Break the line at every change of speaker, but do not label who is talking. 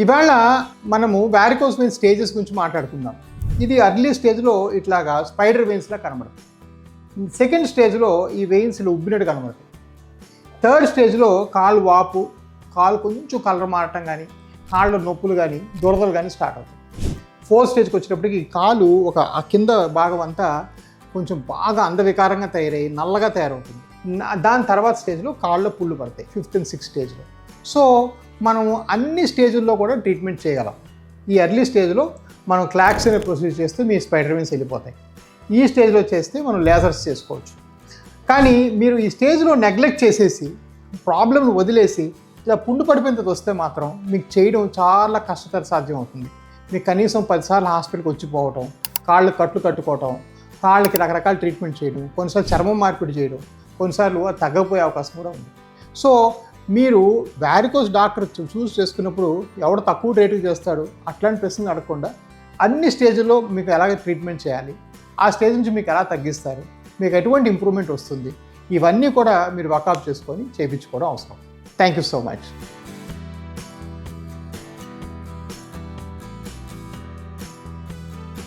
ఇవాళ మనము varicose veins stages గురించి మాట్లాడుకుందాం. ఇది ఎర్లీ స్టేజ్లో ఇట్లాగా స్పైడర్ వెయిన్స్లా కనబడుతుంది. సెకండ్ స్టేజ్లో ఈ వెయిన్స్ ఉబ్బినట్టు కనబడుతుంది. థర్డ్ స్టేజ్లో కాలు వాపు, కాలు కొంచెం కలర్ మారటం కానీ, కాళ్ళ నొప్పులు కానీ, దురదలు కానీ స్టార్ట్ అవుతాయి. ఫోర్త్ స్టేజ్కి వచ్చేటప్పటికి కాలు ఆ కింద భాగం అంతా కొంచెం బాగా అందవికారంగా తయారయ్యి నల్లగా తయారవుతుంది. దాని తర్వాత స్టేజ్లో కాళ్ళలో పుళ్ళు పడతాయి, 5th and 6th స్టేజ్లో. సో మనము అన్ని స్టేజ్ల్లో కూడా ట్రీట్మెంట్ చేయగలం. ఈ ఎర్లీ స్టేజ్లో మనం క్లాక్స్ అనే ప్రొసీజర్ చేస్తే మీ స్పైడర్ వెయిన్స్ వెళ్ళిపోతాయి. ఈ స్టేజ్లో చేస్తే మనం లేజర్స్ చేసుకోవచ్చు. కానీ మీరు ఈ స్టేజ్లో నెగ్లెక్ట్ చేసేసి ప్రాబ్లమ్ని వదిలేసి ఇలా పుండు పడిపోయినంత వస్తే మాత్రం మీకు చేయడం చాలా కష్టతర సాధ్యం అవుతుంది. మీకు కనీసం 10 సార్లు హాస్పిటల్కి వచ్చిపోవటం, కాళ్ళు కట్లు కట్టుకోవటం, కాళ్ళకి రకరకాల ట్రీట్మెంట్ చేయడం, కొన్నిసార్లు చర్మం మార్పిడి చేయడం, కొన్నిసార్లు అది తగ్గపోయే అవకాశం కూడా ఉంది. సో మీరు వారికోస్ డాక్టర్ చూస్ చేసుకున్నప్పుడు ఎవడు తక్కువ రేటుకి చేస్తాడు అట్లాంటి ప్రశ్నలు అడగకుండా అన్ని స్టేజ్లో మీకు ఎలాగ ట్రీట్మెంట్ చేయాలి, ఆ స్టేజ్ నుంచి మీకు ఎలా తగ్గిస్తారు, మీకు ఎటువంటి ఇంప్రూవ్మెంట్ వస్తుంది, ఇవన్నీ కూడా మీరు వర్కౌట్ చేసుకొని చేయించుకోవడం అవసరం. Thank you so much.